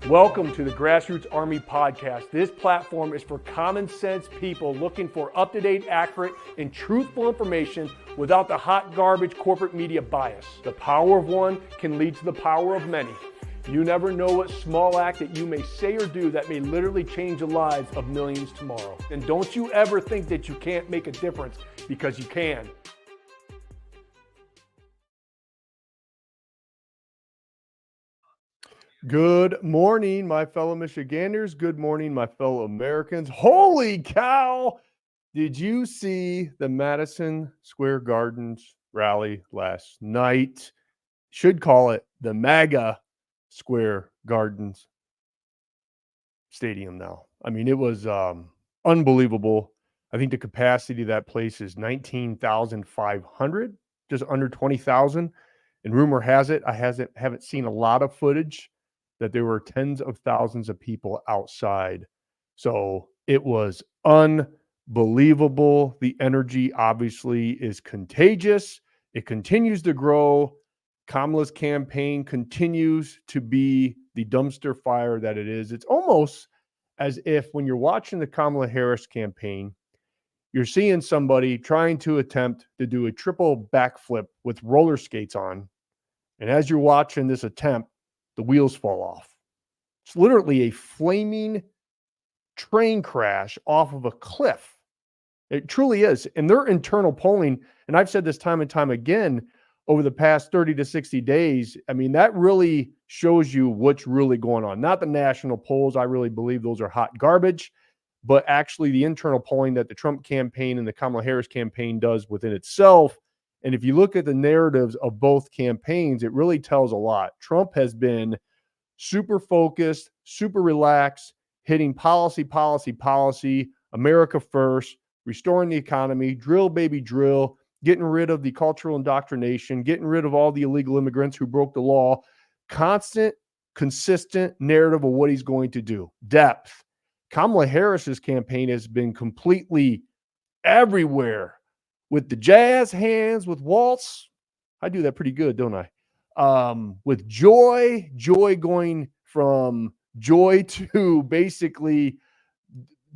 Welcome to the Grassroots Army Podcast. This platform is for common sense people looking for up-to-date, accurate, and truthful information without the hot garbage corporate media bias. The power of one can lead to the power of many. You never know what small act that you may say or do that may literally change the lives of millions tomorrow. And don't you ever think that you can't make a difference, because you can. Good morning, my fellow Michiganders. Good morning, my fellow Americans. Holy cow! Did you see the Madison Square Gardens rally last night? Should call it the MAGA Square Gardens Stadium now. I mean, it was unbelievable. I think the capacity of that place is 19,500, just under 20,000. And rumor has it, I haven't seen a lot of footage, that there were tens of thousands of people outside. So it was unbelievable. The energy obviously is contagious. It continues to grow. Kamala's campaign continues to be the dumpster fire that it is. It's almost as if when you're watching the Kamala Harris campaign, you're seeing somebody trying to attempt to do a triple backflip with roller skates on. And as you're watching this attempt, the wheels fall off. It's literally a flaming train crash off of a cliff. It truly is. And their internal polling, and I've said this time and time again over the past 30 to 60 days, I mean, that really shows you what's really going on. Not the national polls. I really believe those are hot garbage, but actually the internal polling that the Trump campaign and the Kamala Harris campaign does within itself. And if you look at the narratives of both campaigns, it really tells a lot. Trump has been super focused, super relaxed, hitting policy, America first, restoring the economy, drill, baby, drill, getting rid of the cultural indoctrination, getting rid of all the illegal immigrants who broke the law, constant, consistent narrative of what he's going to do. Depth. Kamala Harris's campaign has been completely everywhere. With the jazz hands, with waltz, I do that pretty good, don't I? With joy going from joy to basically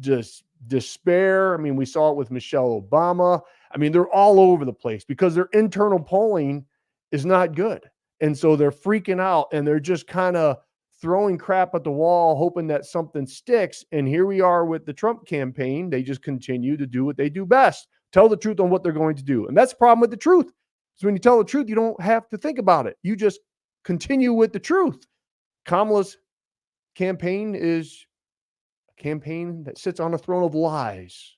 just despair. I mean, we saw it with Michelle Obama. I mean, they're all over the place because their internal polling is not good. And so they're freaking out and they're just kind of throwing crap at the wall, hoping that something sticks. And here we are with the Trump campaign. They just continue to do what they do best. Tell the truth on what they're going to do. And that's the problem with the truth. Because when you tell the truth, you don't have to think about it. You just continue with the truth. Kamala's campaign is a campaign that sits on a throne of lies,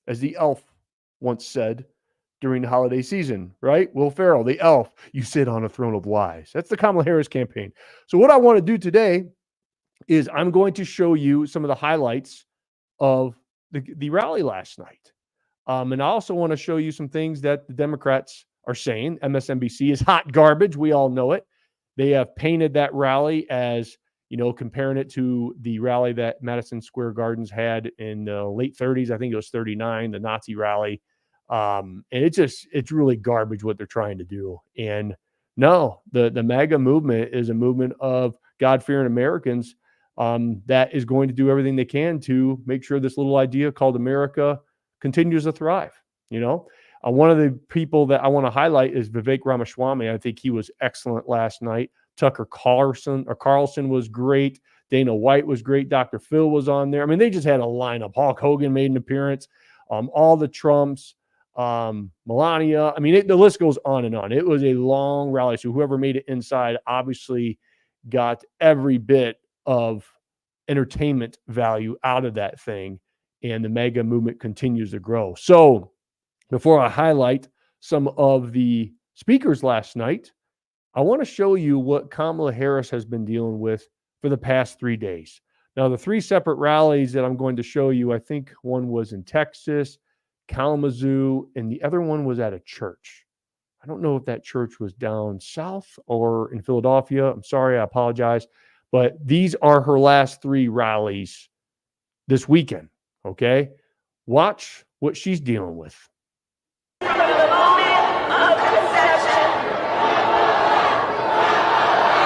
as the elf once said during the holiday season, right? Will Ferrell, the elf, you sit on a throne of lies. That's the Kamala Harris campaign. So what I want to do today is I'm going to show you some of the highlights of the rally last night. And I also want to show you some things that the Democrats are saying. MSNBC is hot garbage. We all know it. They have painted that rally as, you know, comparing it to the rally that Madison Square Gardens had in the late 30s. I think it was 39, the Nazi rally. And it's really garbage what they're trying to do. And no, the MAGA movement is a movement of God-fearing Americans that is going to do everything they can to make sure this little idea called America continues to thrive. You know, one of the people that I want to highlight is Vivek Ramaswamy. I think he was excellent last night. Tucker Carlson was great. Dana White was great. Dr. Phil was on there. I mean, they just had a lineup. Hulk Hogan made an appearance. All the Trumps, Melania. I mean, the list goes on and on. It was a long rally. So whoever made it inside obviously got every bit of entertainment value out of that thing. And the MAGA movement continues to grow. So before I highlight some of the speakers last night, I want to show you what Kamala Harris has been dealing with for the past 3 days. Now, the three separate rallies that I'm going to show you, I think one was in Texas, Kalamazoo, and the other one was at a church. I don't know if that church was down south or in Philadelphia. I'm sorry, I apologize. But these are her last three rallies this weekend. Okay, watch what she's dealing with. From the moment of conception,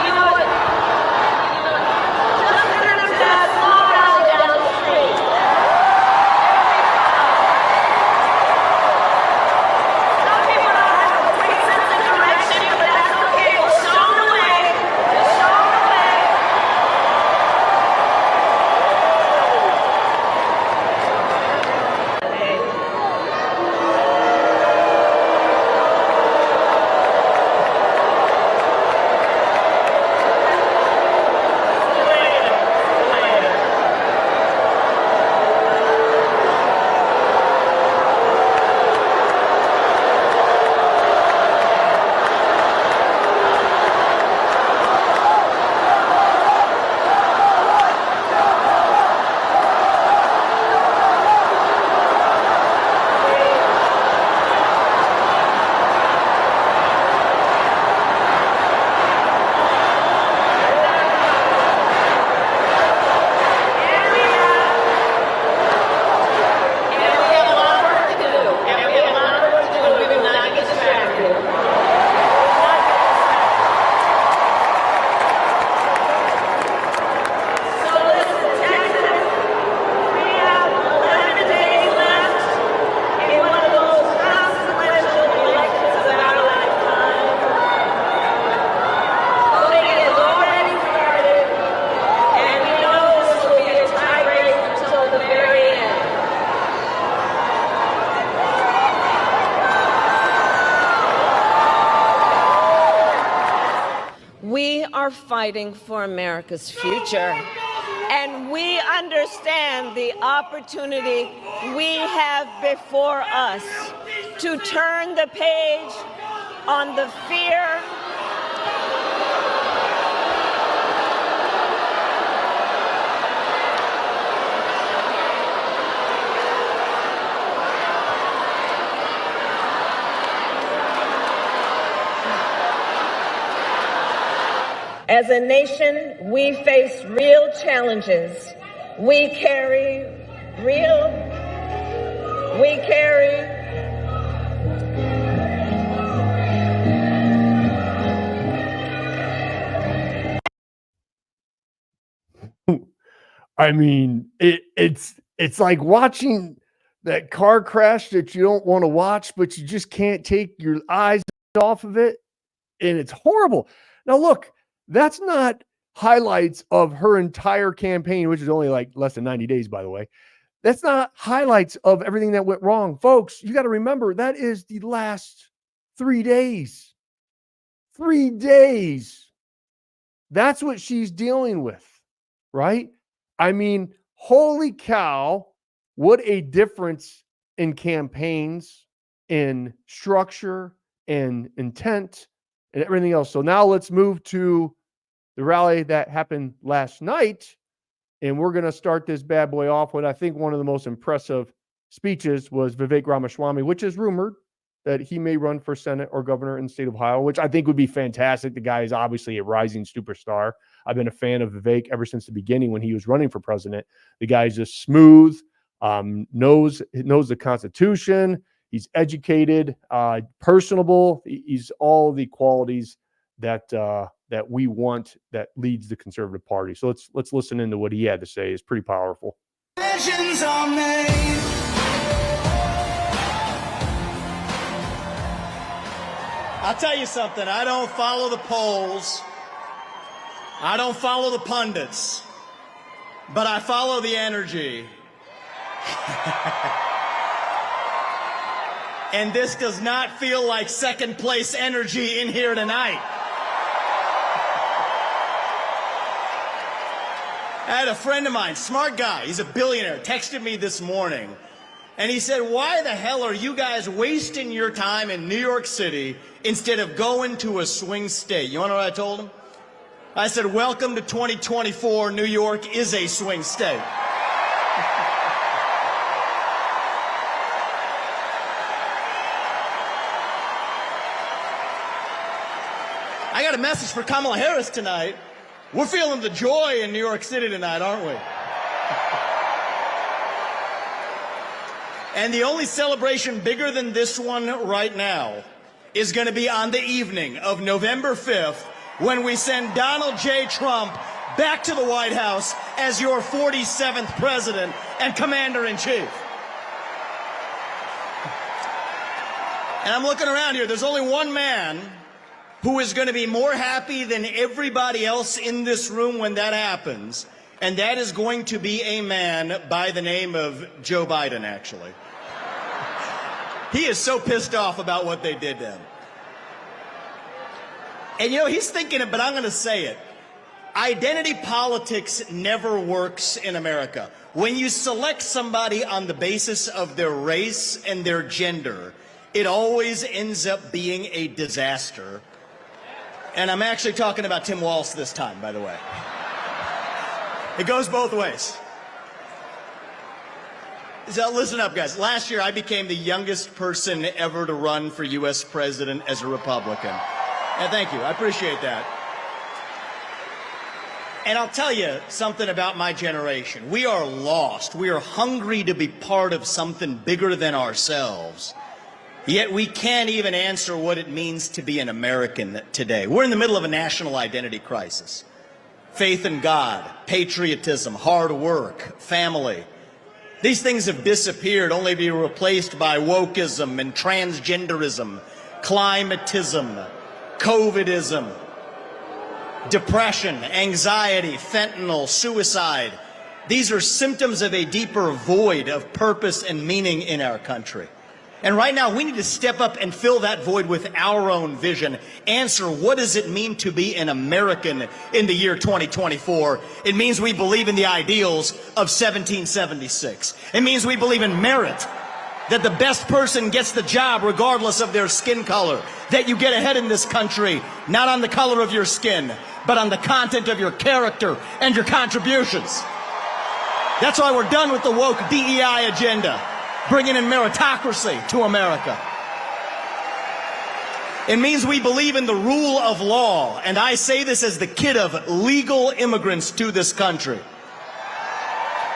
you know what? Just fighting for America's future. And we understand the opportunity we have before us to turn the page on the fear As a nation, we face real challenges. We carry I mean, it's like watching that car crash that you don't want to watch, but you just can't take your eyes off of it, and it's horrible. Now, look, that's not highlights of her entire campaign, which is only like less than 90 days, by the way. That's not highlights of everything that went wrong. Folks, you got to remember that is the last 3 days. 3 days. That's what she's dealing with, right? I mean, holy cow, what a difference in campaigns, in structure, and intent, and everything else. So now let's move to the rally that happened last night. And we're going to start this bad boy off with, I think, one of the most impressive speeches was Vivek Ramaswamy, which is rumored that he may run for Senate or governor in the state of Ohio, which I think would be fantastic. The guy is obviously a rising superstar. I've been a fan of Vivek ever since the beginning when he was running for president. The guy's just smooth, knows the Constitution. He's educated, personable. He's all the qualities that we want that leads the conservative party. So let's listen into what he had to say. It's pretty powerful. Decisions are made. I'll tell you something. I don't follow the polls. I don't follow the pundits. But I follow the energy. And this does not feel like second place energy in here tonight. I had a friend of mine, smart guy, he's a billionaire, texted me this morning. And he said, why the hell are you guys wasting your time in New York City instead of going to a swing state? You want to know what I told him? I said, welcome to 2024. New York is a swing state. I got a message for Kamala Harris tonight. We're feeling the joy in New York City tonight, aren't we? And the only celebration bigger than this one right now is going to be on the evening of November 5th when we send Donald J. Trump back to the White House as your 47th president and commander-in-chief. And I'm looking around here. There's only one man who is going to be more happy than everybody else in this room when that happens, and that is going to be a man by the name of Joe Biden, actually. He is so pissed off about what they did to him. And, you know, he's thinking it, but I'm going to say it. Identity politics never works in America. When you select somebody on the basis of their race and their gender, it always ends up being a disaster. And I'm actually talking about Tim Walz this time, by the way. It goes both ways. So listen up, guys. Last year, I became the youngest person ever to run for U.S. president as a Republican. And thank you. I appreciate that. And I'll tell you something about my generation. We are lost. We are hungry to be part of something bigger than ourselves. Yet we can't even answer what it means to be an American today. We're in the middle of a national identity crisis. Faith in God, patriotism, hard work, family. These things have disappeared only to be replaced by wokeism and transgenderism, climatism, COVIDism, depression, anxiety, fentanyl, suicide. These are symptoms of a deeper void of purpose and meaning in our country. And right now, we need to step up and fill that void with our own vision. Answer, what does it mean to be an American in the year 2024? It means we believe in the ideals of 1776. It means we believe in merit, that the best person gets the job regardless of their skin color, that you get ahead in this country, not on the color of your skin, but on the content of your character and your contributions. That's why we're done with the woke DEI agenda, bringing in meritocracy to America. It means we believe in the rule of law, and I say this as the kid of legal immigrants to this country.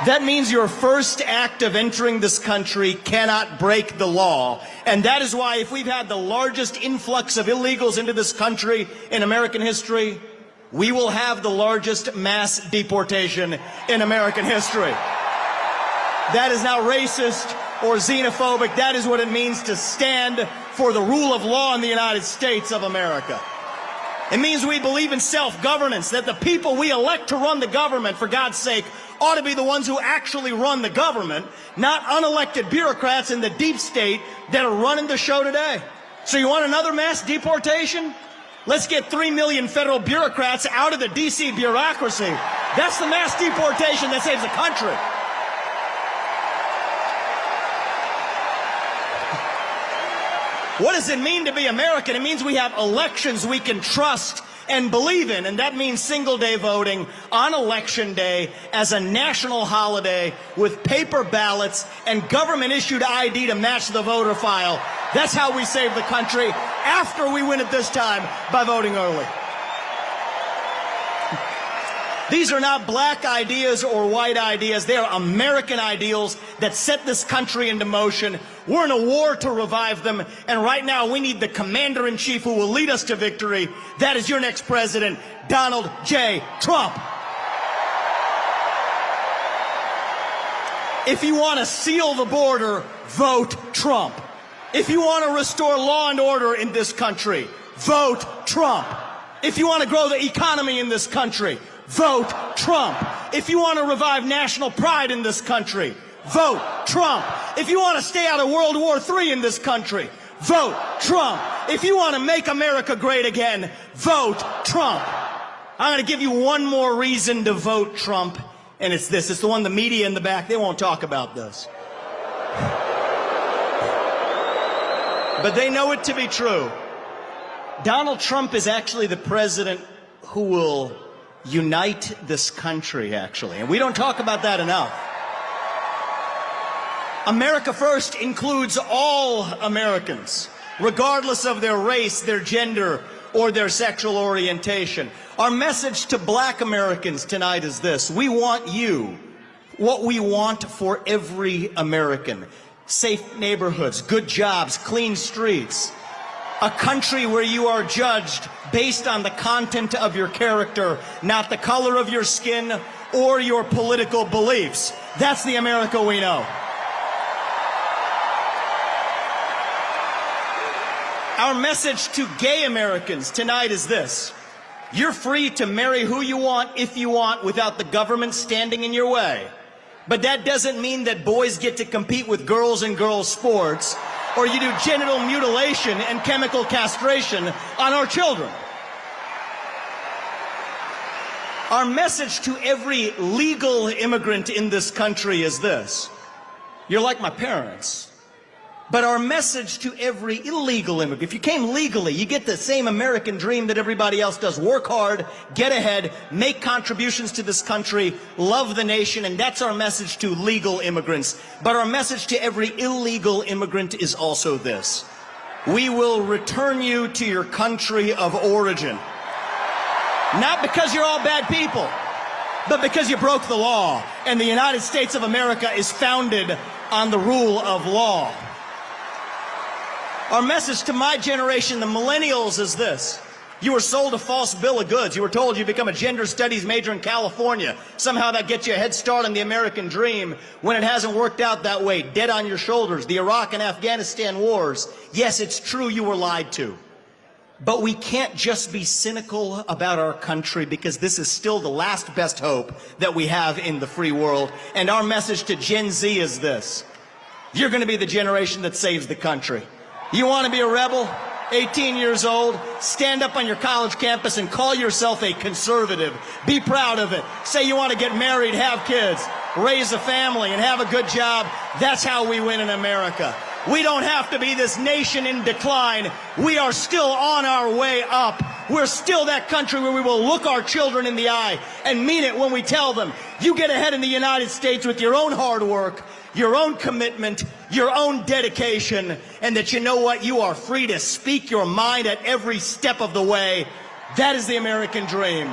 That means your first act of entering this country cannot break the law, and that is why if we've had the largest influx of illegals into this country in American history, we will have the largest mass deportation in American history. That is not racist or xenophobic. That is what it means to stand for the rule of law in the United States of America. It means we believe in self-governance, that the people we elect to run the government, for God's sake, ought to be the ones who actually run the government, not unelected bureaucrats in the deep state that are running the show today. So you want another mass deportation? Let's get 3 million federal bureaucrats out of the D.C. bureaucracy. That's the mass deportation that saves the country. What does it mean to be American? It means we have elections we can trust and believe in, and that means single-day voting on Election Day as a national holiday with paper ballots and government-issued ID to match the voter file. That's how we save the country after we win it this time by voting early. These are not black ideas or white ideas. They are American ideals that set this country into motion. We're in a war to revive them, and right now we need the commander-in-chief who will lead us to victory. That is your next president, Donald J. Trump. If you want to seal the border, vote Trump. If you want to restore law and order in this country, vote Trump. If you want to grow the economy in this country, vote Trump. If you want to revive national pride in this country, vote Trump. If you want to stay out of World War III in this country, vote Trump. If you want to make America great again, vote Trump. I'm going to give you one more reason to vote Trump, and it's this. It's the one the media in the back, they won't talk about this. But they know it to be true. Donald Trump is actually the president who will unite this country, actually. And we don't talk about that enough. America First includes all Americans, regardless of their race, their gender, or their sexual orientation. Our message to black Americans tonight is this. We want you, what we want for every American. Safe neighborhoods, good jobs, clean streets. A country where you are judged based on the content of your character, not the color of your skin or your political beliefs. That's the America we know. Our message to gay Americans tonight is this. You're free to marry who you want, if you want, without the government standing in your way. But that doesn't mean that boys get to compete with girls in girls' sports, or you do genital mutilation and chemical castration on our children. Our message to every legal immigrant in this country is this. You're like my parents. But our message to every illegal immigrant, if you came legally, you get the same American dream that everybody else does. Work hard, get ahead, make contributions to this country, love the nation, and that's our message to legal immigrants. But our message to every illegal immigrant is also this. We will return you to your country of origin. Not because you're all bad people, but because you broke the law. And the United States of America is founded on the rule of law. Our message to my generation, the millennials, is this. You were sold a false bill of goods. You were told you become a gender studies major in California. Somehow that gets you a head start on the American dream when it hasn't worked out that way. Dead on your shoulders. The Iraq and Afghanistan wars. Yes, it's true you were lied to. But we can't just be cynical about our country because this is still the last best hope that we have in the free world. And our message to Gen Z is this. you're going to be the generation that saves the country. You want to be a rebel? 18 years old, stand up on your college campus and call yourself a conservative. Be proud of it. Say you want to get married, have kids, raise a family, and have a good job. That's how we win in America. We don't have to be this nation in decline. We are still on our way up. We're still that country where we will look our children in the eye and mean it when we tell them, you get ahead in the United States with your own hard work, your own commitment, your own dedication, and that you know what? You are free to speak your mind at every step of the way. That is the American dream.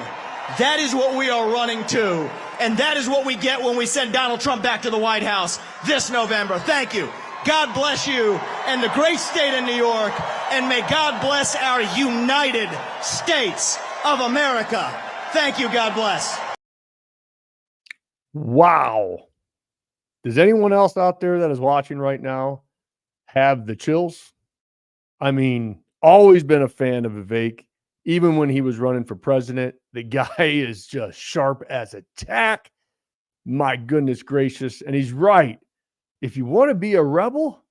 That is what we are running to. And that is what we get when we send Donald Trump back to the White House this November. Thank you. God bless you and the great state of New York. And may God bless our United States of America. Thank you. God bless. Wow. Does anyone else out there that is watching right now have the chills? I mean, always been a fan of Vivek. Even when he was running for president, the guy is just sharp as a tack. My goodness gracious. And he's right. If you want to be a rebel,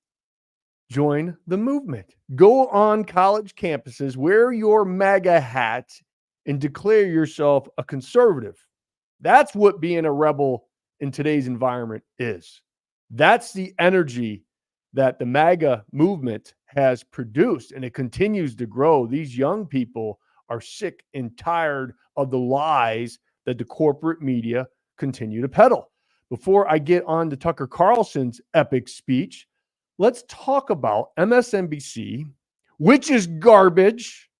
join the movement. Go on college campuses, wear your MAGA hat, and declare yourself a conservative. That's what being a rebel in today's environment is. That's the energy that the MAGA movement has produced, and it continues to grow. These young people are sick and tired of the lies that the corporate media continue to peddle. Before I get on to Tucker Carlson's epic speech, let's talk about MSNBC, which is garbage,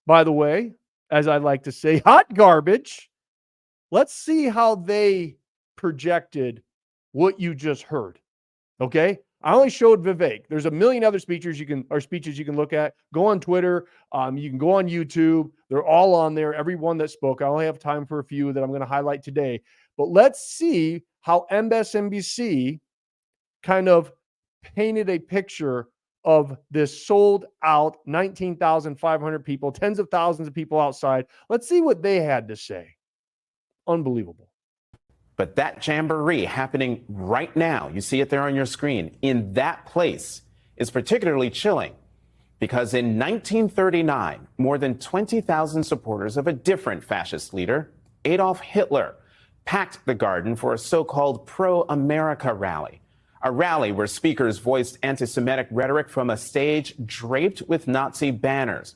by the way, as I like to say, hot garbage. Let's see how they projected what you just heard. Okay? I only showed Vivek. There's a million other speeches you can look at. Go on Twitter. You can go on YouTube. They're all on there. Everyone that spoke. I only have time for a few that I'm going to highlight today. But let's see how MSNBC kind of painted a picture of this sold out 19,500 people, tens of thousands of people outside. Let's see what they had to say. Unbelievable. But that jamboree happening right now, you see it there on your screen, in that place is particularly chilling because in 1939, more than 20,000 supporters of a different fascist leader, Adolf Hitler, packed the garden for a so-called pro-America rally, a rally where speakers voiced anti-Semitic rhetoric from a stage draped with Nazi banners.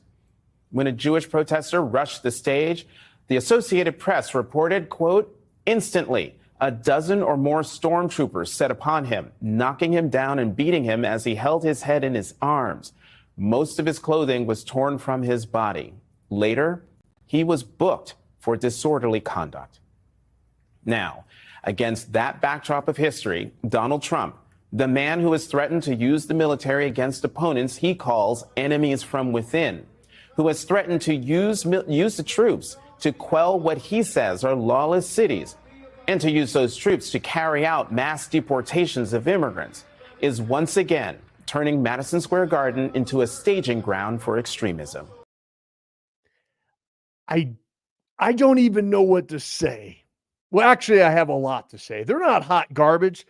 When a Jewish protester rushed the stage, the Associated Press reported, quote, instantly, a dozen or more stormtroopers set upon him, knocking him down and beating him as he held his head in his arms. Most of his clothing was torn from his body. Later, he was booked for disorderly conduct. Now, against that backdrop of history, Donald Trump, the man who has threatened to use the military against opponents he calls enemies from within, who has threatened to use the troops to quell what he says are lawless cities, and to use those troops to carry out mass deportations of immigrants, is once again turning Madison Square Garden into a staging ground for extremism. I don't even know what to say. Well, actually, I have a lot to say. They're not hot garbage.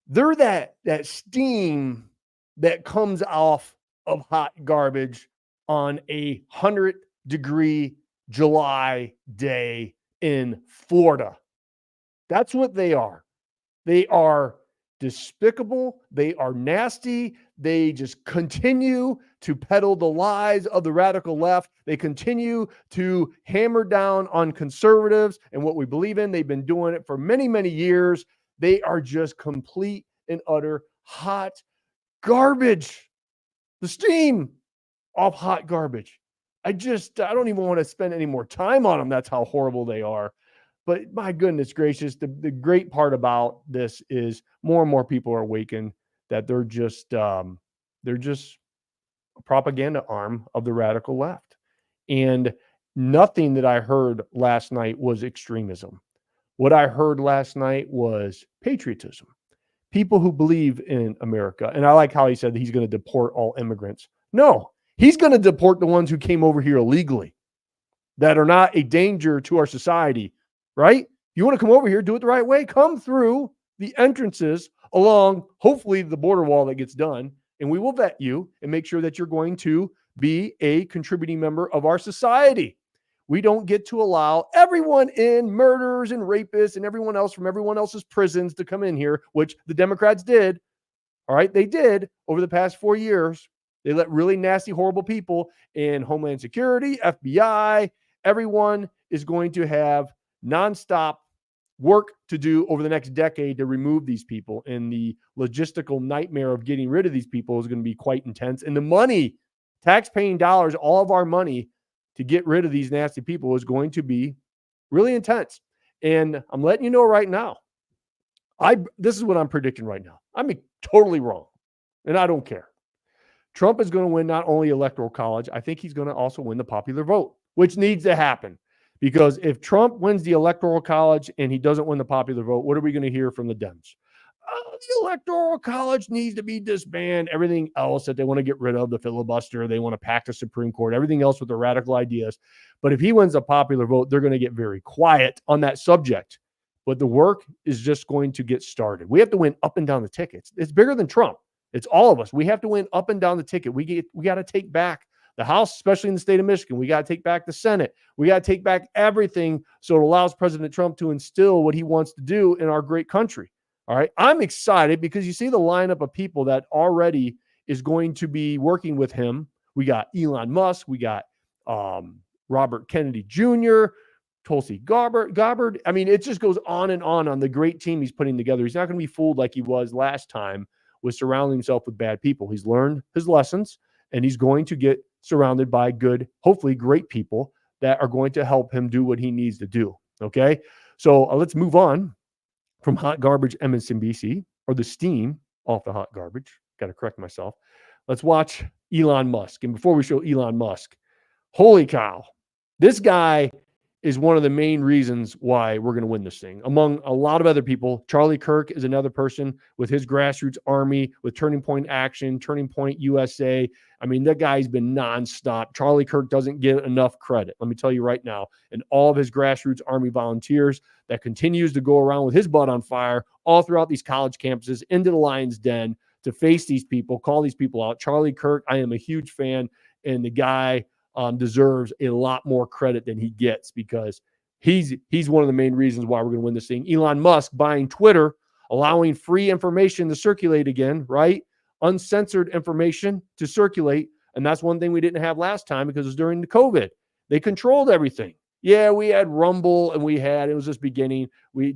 They're that steam that comes off of hot garbage on a 100-degree July day in Florida. That's what they are. They are despicable. They are nasty. They just continue to peddle the lies of the radical left. They continue to hammer down on conservatives and what we believe in. They've been doing it for many, many years. They are just complete and utter hot garbage. The steam off hot garbage. I don't even want to spend any more time on them. That's how horrible they are. But my goodness gracious, the great part about this is more and more people are awakened that they're just a propaganda arm of the radical left. And nothing that I heard last night was extremism. What I heard last night was patriotism. People who believe in America. And I like how he said that he's going to deport all immigrants. No, he's going to deport the ones who came over here illegally, that are not a danger to our society. Right? You want to come over here, do it the right way. Come through the entrances along, hopefully, the border wall that gets done. And we will vet you and make sure that you're going to be a contributing member of our society. We don't get to allow everyone in, murderers and rapists and everyone else from everyone else's prisons to come in here, which the Democrats did. All right, they did over the past 4 years. They let really nasty, horrible people in Homeland Security, FBI. Everyone is going to have nonstop work to do over the next decade to remove these people. And the logistical nightmare of getting rid of these people is going to be quite intense. And the money, tax-paying dollars, all of our money to get rid of these nasty people is going to be really intense. And I'm letting you know right now, this is what I'm predicting right now. I'm totally wrong, and I don't care. Trump is going to win not only Electoral College, I think he's going to also win the popular vote, which needs to happen. Because if Trump wins the Electoral College and he doesn't win the popular vote, what are we going to hear from the Dems? The Electoral College needs to be disbanded. Everything else that they want to get rid of, the filibuster, they want to pack the Supreme Court, everything else with the radical ideas. But if he wins the popular vote, they're going to get very quiet on that subject. But the work is just going to get started. We have to win up and down the tickets. It's bigger than Trump. It's all of us. We have to win up and down the ticket. We got to take back the House, especially in the state of Michigan. We got to take back the Senate. We got to take back everything so it allows President Trump to instill what he wants to do in our great country. All right. I'm excited because you see the lineup of people that already is going to be working with him. We got Elon Musk. We got Robert Kennedy Jr., Tulsi Gabbard. I mean, it just goes on the great team he's putting together. He's not going to be fooled like he was last time with surrounding himself with bad people. He's learned his lessons, and he's going to get surrounded by good, hopefully great people that are going to help him do what he needs to do. Okay. So let's move on from hot garbage MSNBC, or the steam off the hot garbage. Got to correct myself. Let's watch Elon Musk. And before we show Elon Musk, holy cow, this guy is one of the main reasons why we're going to win this thing. Among a lot of other people, Charlie Kirk is another person with his grassroots army, with Turning Point Action, Turning Point USA. I mean, that guy's been nonstop. Charlie Kirk doesn't get enough credit. Let me tell you right now. And all of his grassroots army volunteers that continues to go around with his butt on fire all throughout these college campuses, into the lion's den to face these people, call these people out. Charlie Kirk, I am a huge fan, and the guy deserves a lot more credit than he gets, because he's one of the main reasons why we're going to win this thing. Elon Musk buying Twitter, allowing free information to circulate again, right? Uncensored information to circulate. And that's one thing we didn't have last time, because it was during the COVID. They controlled everything. Yeah, we had Rumble, and it was just beginning.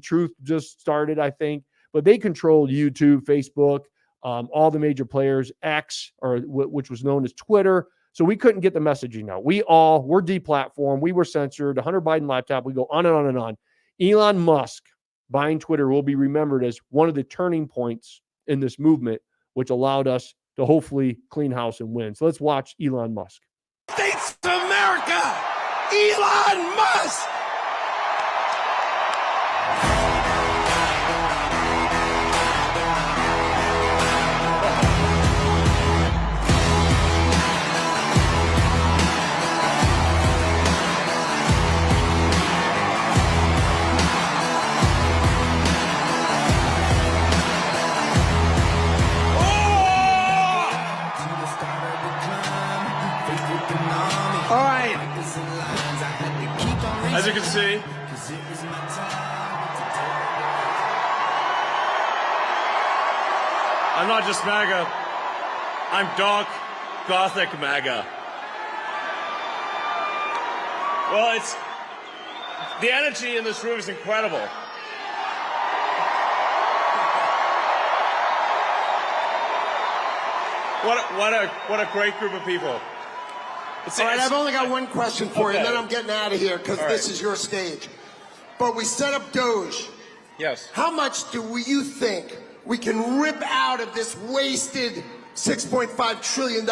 Truth just started, I think, but they controlled YouTube, Facebook, all the major players, X, which was known as Twitter. So we couldn't get the messaging out. We're deplatformed. We were censored. The Hunter Biden laptop. We go on and on and on. Elon Musk buying Twitter will be remembered as one of the turning points in this movement, which allowed us to hopefully clean house and win. So let's watch Elon Musk. States of America, Elon Musk. As you can see, I'm not just MAGA, I'm dark, gothic MAGA. Well, the energy in this room is incredible. What a great group of people. All right, I've only got one question for you, and then I'm getting out of here, because this is your stage. But we set up Doge. Yes. How much do you think we can rip out of this wasted $6.5 trillion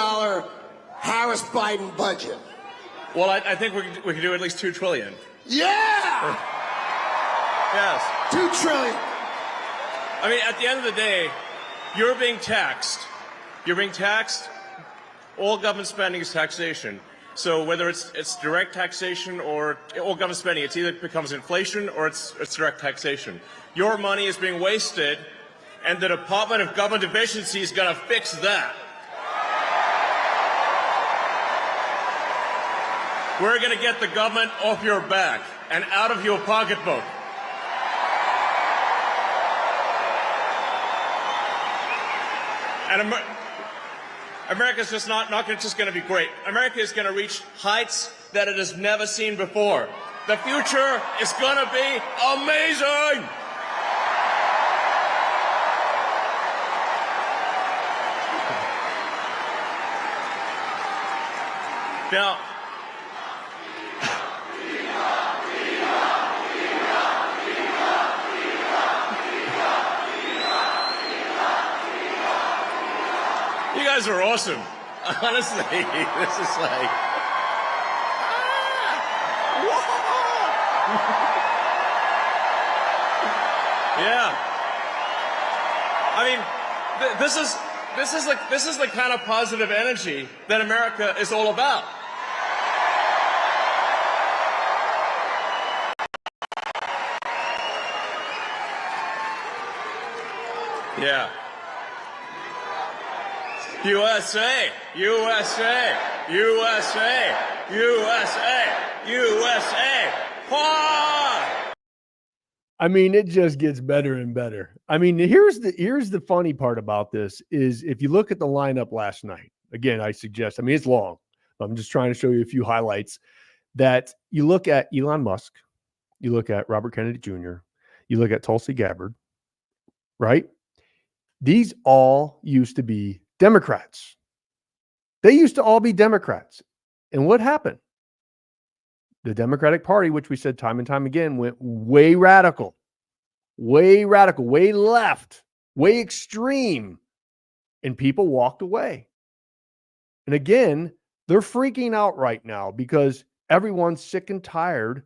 Harris-Biden budget? Well, I think we can do at least $2 trillion. Yeah! Yes. $2 trillion. I mean, at the end of the day, you're being taxed. You're being taxed. All government spending is taxation. So whether it's direct taxation or all government spending, it either becomes inflation or it's direct taxation. Your money is being wasted And the Department of Government Efficiency is going to fix that. We're going to get the government off your back and out of your pocketbook. And America's just not just going to be great. America is going to reach heights that it has never seen before. The future is going to be amazing. Now, you guys are awesome. Honestly, this is like, yeah. I mean, this is the kind of positive energy that America is all about. Yeah. USA, USA, USA, USA, USA. I mean, it just gets better and better. I mean, here's the funny part about this is if you look at the lineup last night, again, I suggest, I mean, it's long. I'm just trying to show you a few highlights that you look at Elon Musk, you look at Robert Kennedy Jr., you look at Tulsi Gabbard, right? These all used to be Democrats. They used to all be Democrats. And what happened? The Democratic Party, which we said time and time again, went way radical, way left, way extreme. And people walked away. And again, they're freaking out right now because everyone's sick and tired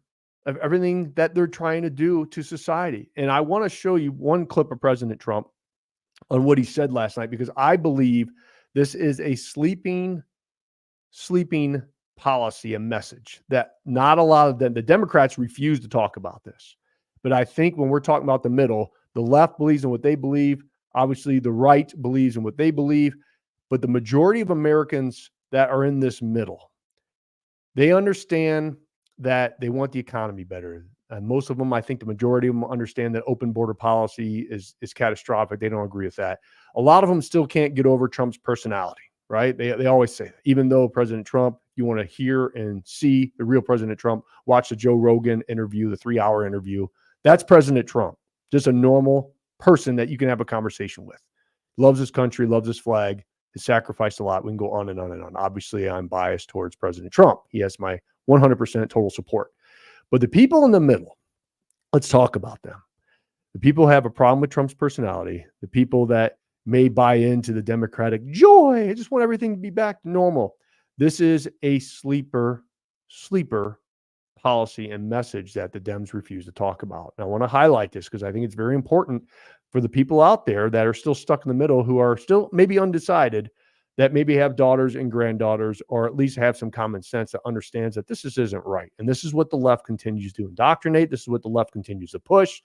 of everything that they're trying to do to society. And I want to show you one clip of President Trump on what he said last night, because I believe this is a sleeping policy, a message that not a lot of them, the Democrats refuse to talk about this. But I think when we're talking about the middle, the left believes in what they believe. Obviously, the right believes in what they believe. But the majority of Americans that are in this middle, they understand that they want the economy better. And most of them, I think the majority of them understand that open border policy is catastrophic. They don't agree with that. A lot of them still can't get over Trump's personality, right? They always say that. Even though President Trump, you want to hear and see the real President Trump, watch the Joe Rogan interview, the 3-hour interview. That's President Trump, just a normal person that you can have a conversation with. Loves his country, loves his flag, has sacrificed a lot. We can go on and on and on. Obviously, I'm biased towards President Trump. He has my 100% total support. But the people in the middle, let's talk about them. The people who have a problem with Trump's personality, the people that may buy into the Democratic joy, I just want everything to be back to normal. This is a sleeper policy and message that the Dems refuse to talk about. And I want to highlight this because I think it's very important for the people out there that are still stuck in the middle, who are still maybe undecided, that maybe have daughters and granddaughters, or at least have some common sense that understands that this isn't right. And this is what the left continues to indoctrinate. This is what the left continues to push.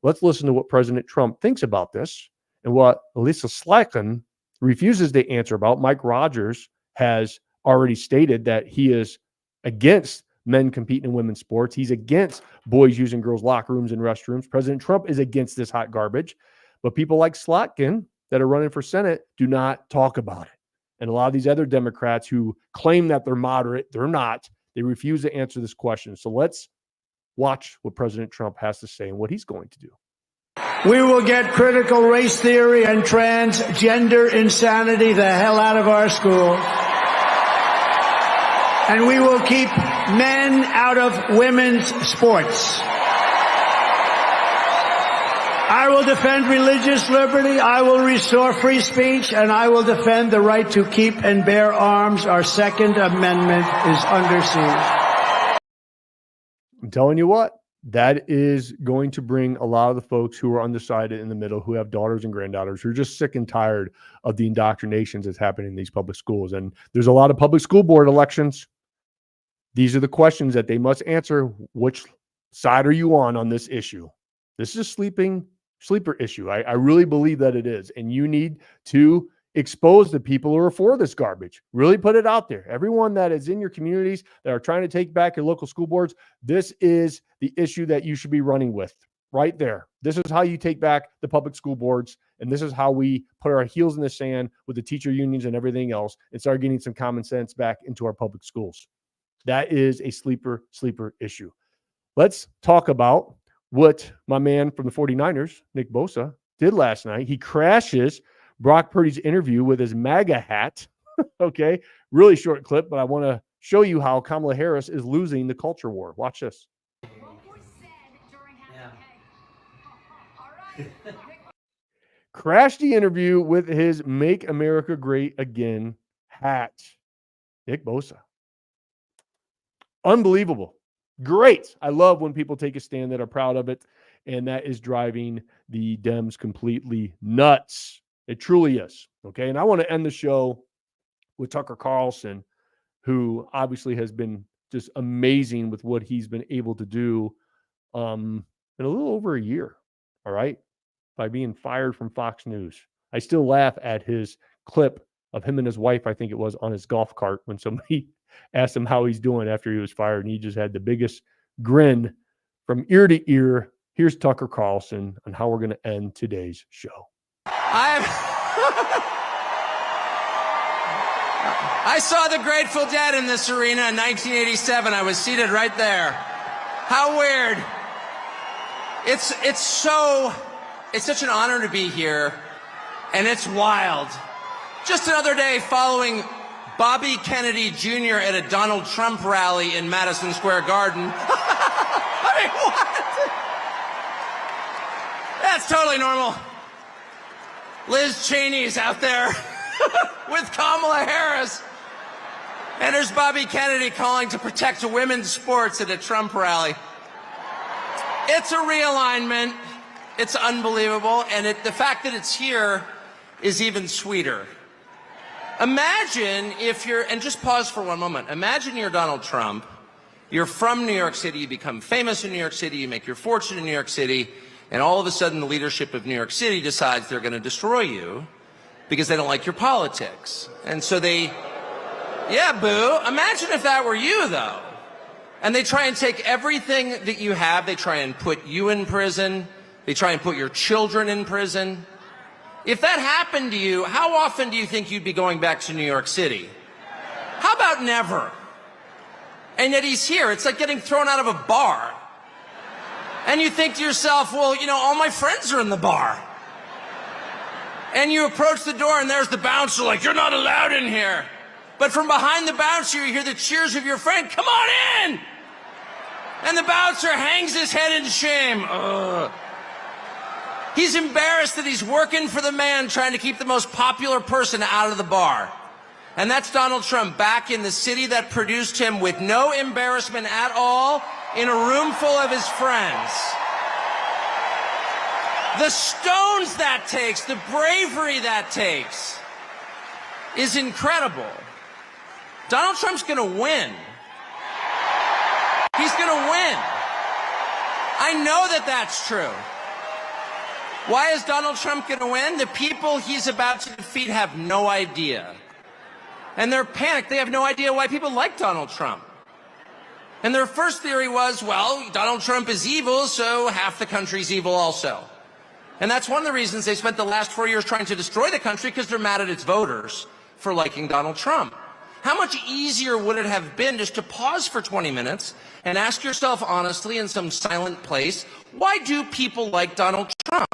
Let's listen to what President Trump thinks about this and what Elisa Slotkin refuses to answer about. Mike Rogers has already stated that he is against men competing in women's sports. He's against boys using girls' locker rooms and restrooms. President Trump is against this hot garbage. But people like Slotkin that are running for Senate do not talk about it. And a lot of these other Democrats who claim that they're moderate, they're not. They refuse to answer this question. So let's watch what President Trump has to say and what he's going to do. We will get critical race theory and transgender insanity the hell out of our schools. And we will keep men out of women's sports. I will defend religious liberty, I will restore free speech, and I will defend the right to keep and bear arms. Our Second Amendment is under siege. I'm telling you what, that is going to bring a lot of the folks who are undecided in the middle, who have daughters and granddaughters, who are just sick and tired of the indoctrinations that's happening in these public schools. And there's a lot of public school board elections. These are the questions that they must answer. Which side are you on this issue? This is a sleeping Sleeper issue. I really believe that it is. And you need to expose the people who are for this garbage. Really put it out there. Everyone that is in your communities that are trying to take back your local school boards, this is the issue that you should be running with right there. This is how you take back the public school boards. And this is how we put our heels in the sand with the teacher unions and everything else and start getting some common sense back into our public schools. That is a sleeper issue. Let's talk about what my man from the 49ers, Nick Bosa, did last night. He crashes Brock Purdy's interview with his MAGA hat. Okay, really short clip, but I want to show you how Kamala Harris is losing the culture war. Watch this. Crashed the interview with his Make America Great Again hat. Nick Bosa. Unbelievable. Great. I love when people take a stand that are proud of it, and that is driving the Dems completely nuts. It truly is. Okay, and I want to end the show with Tucker Carlson, who obviously has been just amazing with what he's been able to do in a little over a year, all right, by being fired from Fox News. I still laugh at his clip of him and his wife, I think it was, on his golf cart when somebody asked him how he's doing after he was fired, and he just had the biggest grin from ear to ear. Here's Tucker Carlson on how we're going to end today's show. I saw the Grateful Dead in this arena in 1987. I was seated right there. How weird. It's such an honor to be here, and it's wild. Just another day following Bobby Kennedy Jr. at a Donald Trump rally in Madison Square Garden. I mean, what? That's totally normal. Liz Cheney's out there with Kamala Harris. And there's Bobby Kennedy calling to protect women's sports at a Trump rally. It's a realignment. It's unbelievable. And the fact that it's here is even sweeter. Imagine if you're, and just pause for one moment. Imagine you're Donald Trump. You're from New York City. You become famous in New York City. You make your fortune in New York City. And all of a sudden, the leadership of New York City decides they're going to destroy you because they don't like your politics. And so yeah, boo. Imagine if that were you, though. And they try and take everything that you have. They try and put you in prison. They try and put your children in prison. If that happened to you, how often do you think you'd be going back to New York City? How about never? And yet he's here. It's like getting thrown out of a bar. And you think to yourself, well, you know, all my friends are in the bar. And you approach the door and there's the bouncer like, you're not allowed in here. But from behind the bouncer, you hear the cheers of your friend, come on in! And the bouncer hangs his head in shame. Ugh. He's embarrassed that he's working for the man trying to keep the most popular person out of the bar. And that's Donald Trump back in the city that produced him with no embarrassment at all, in a room full of his friends. The stones that takes, the bravery that takes is incredible. Donald Trump's going to win. He's going to win. I know that that's true. Why is Donald Trump going to win? The people he's about to defeat have no idea. And they're panicked. They have no idea why people like Donald Trump. And their first theory was, well, Donald Trump is evil, so half the country's evil also. And that's one of the reasons they spent the last 4 years trying to destroy the country, because they're mad at its voters for liking Donald Trump. How much easier would it have been just to pause for 20 minutes and ask yourself honestly in some silent place, why do people like Donald Trump?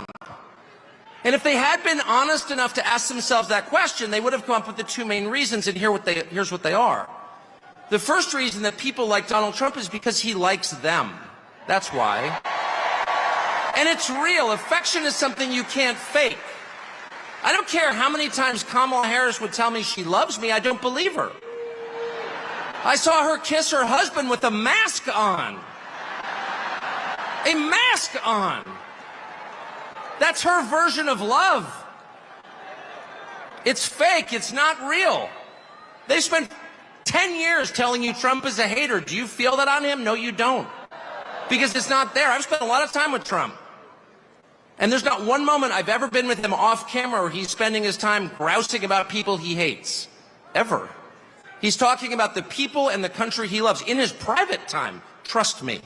And if they had been honest enough to ask themselves that question, they would have come up with the two main reasons, and here's what they are. The first reason that people like Donald Trump is because he likes them. That's why. And it's real. Affection is something you can't fake. I don't care how many times Kamala Harris would tell me she loves me, I don't believe her. I saw her kiss her husband with a mask on. A mask on. That's her version of love. It's fake. It's not real. They spent 10 years telling you Trump is a hater. Do you feel that on him? No, you don't. Because it's not there. I've spent a lot of time with Trump. And there's not one moment I've ever been with him off camera where he's spending his time grousing about people he hates. Ever. He's talking about the people and the country he loves in his private time. Trust me.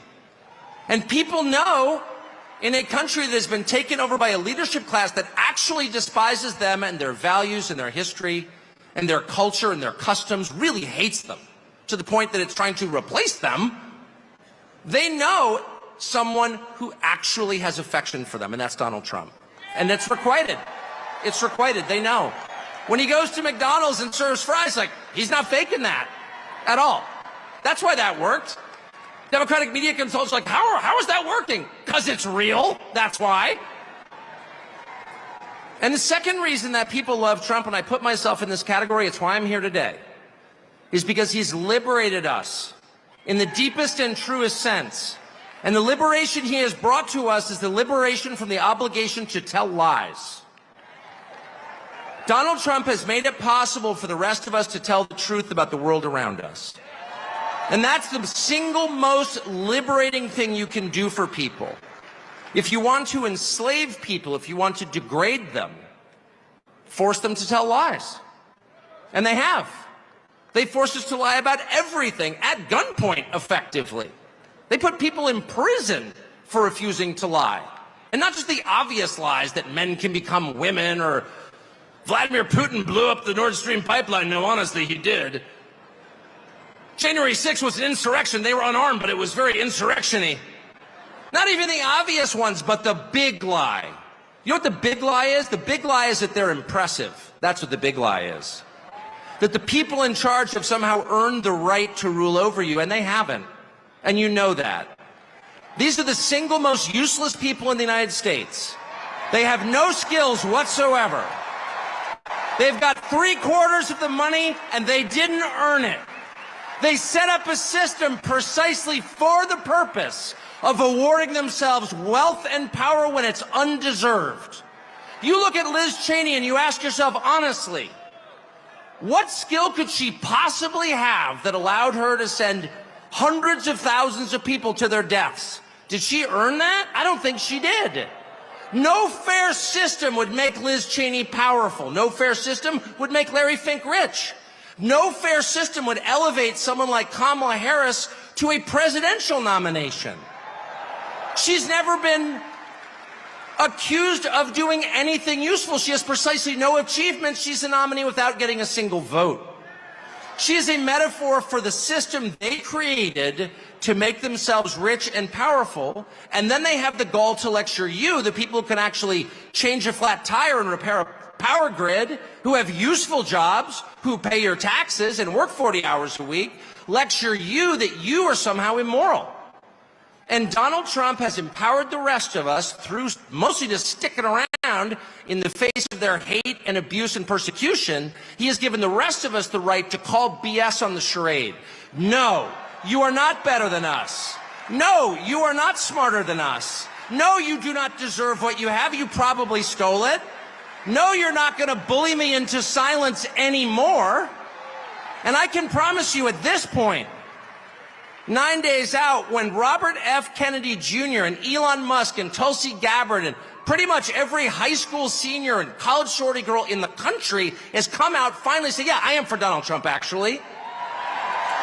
And people know, in a country that has been taken over by a leadership class that actually despises them and their values and their history and their culture and their customs, really hates them to the point that it's trying to replace them, they know someone who actually has affection for them, and that's Donald Trump. And it's requited. It's requited. They know. When he goes to McDonald's and serves fries, like, he's not faking that at all. That's why that worked. Democratic media consultants like, how is that working? Because it's real. That's why. And the second reason that people love Trump, and I put myself in this category, it's why I'm here today, is because he's liberated us in the deepest and truest sense. And the liberation he has brought to us is the liberation from the obligation to tell lies. Donald Trump has made it possible for the rest of us to tell the truth about the world around us. And that's the single most liberating thing you can do for people. If you want to enslave people, if you want to degrade them, force them to tell lies. And they have. They forced us to lie about everything at gunpoint, effectively. They put people in prison for refusing to lie. And not just the obvious lies that men can become women or Vladimir Putin blew up the Nord Stream pipeline. No, honestly, he did. January 6th was an insurrection. They were unarmed, but it was very insurrection-y. Not even the obvious ones, but the big lie. You know what the big lie is? The big lie is that they're impressive. That's what the big lie is. That the people in charge have somehow earned the right to rule over you, and they haven't. And you know that. These are the single most useless people in the United States. They have no skills whatsoever. They've got 3/4 of the money, and they didn't earn it. They set up a system precisely for the purpose of awarding themselves wealth and power when it's undeserved. You look at Liz Cheney and you ask yourself honestly, what skill could she possibly have that allowed her to send hundreds of thousands of people to their deaths? Did she earn that? I don't think she did. No fair system would make Liz Cheney powerful. No fair system would make Larry Fink rich. No fair system would elevate someone like Kamala Harris to a presidential nomination. She's never been accused of doing anything useful. She has precisely no achievements. She's a nominee without getting a single vote. She is a metaphor for the system they created to make themselves rich and powerful, and then they have the gall to lecture you, the people who can actually change a flat tire and repair a power grid, who have useful jobs, who pay your taxes and work 40 hours a week, lecture you that you are somehow immoral. And Donald Trump has empowered the rest of us through mostly just sticking around in the face of their hate and abuse and persecution. He has given the rest of us the right to call BS on the charade. No, you are not better than us. No, you are not smarter than us. No, you do not deserve what you have. You probably stole it. No, you're not going to bully me into silence anymore. And I can promise you at this point, 9 days out, when Robert F. Kennedy Jr. and Elon Musk and Tulsi Gabbard and pretty much every high school senior and college shorty girl in the country has come out finally say, yeah, I am for Donald Trump, actually.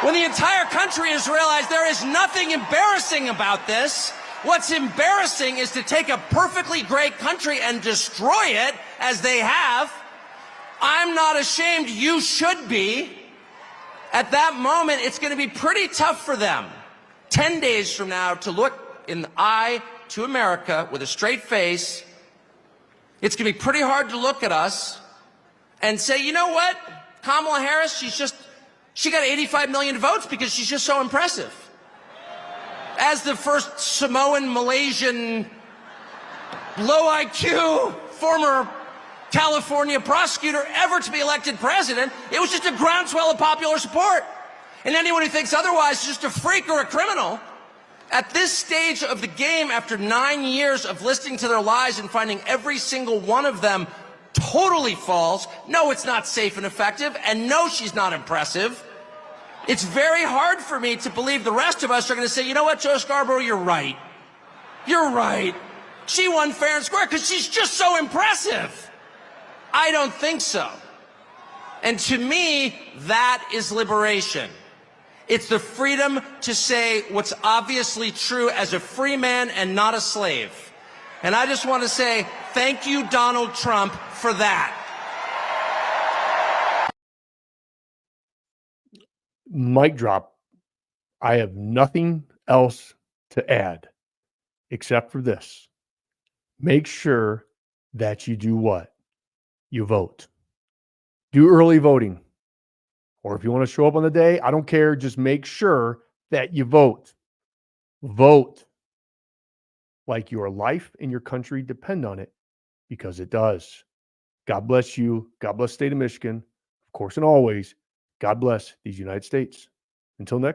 When the entire country has realized there is nothing embarrassing about this, what's embarrassing is to take a perfectly great country and destroy it, as they have. I'm not ashamed. You should be. At that moment, it's going to be pretty tough for them 10 days from now to look in the eye to America with a straight face. It's going to be pretty hard to look at us and say, you know what? Kamala Harris, she got 85 million votes because she's just so impressive. As the first Samoan, Malaysian, low IQ, former California prosecutor ever to be elected president, it was just a groundswell of popular support. And anyone who thinks otherwise is just a freak or a criminal. At this stage of the game, after 9 years of listening to their lies and finding every single one of them totally false, no, it's not safe and effective, and no, she's not impressive. It's very hard for me to believe the rest of us are going to say, you know what, Joe Scarborough, you're right. You're right. She won fair and square because she's just so impressive. I don't think so. And to me, that is liberation. It's the freedom to say what's obviously true as a free man and not a slave. And I just want to say thank you, Donald Trump, for that. Mic drop. I have nothing else to add except for this. Make sure that you do what? You vote. Do early voting. Or if you want to show up on the day, I don't care. Just make sure that you vote. Vote like your life and your country depend on it, because it does. God bless you. God bless the state of Michigan. Of course and always, God bless these United States. Until next.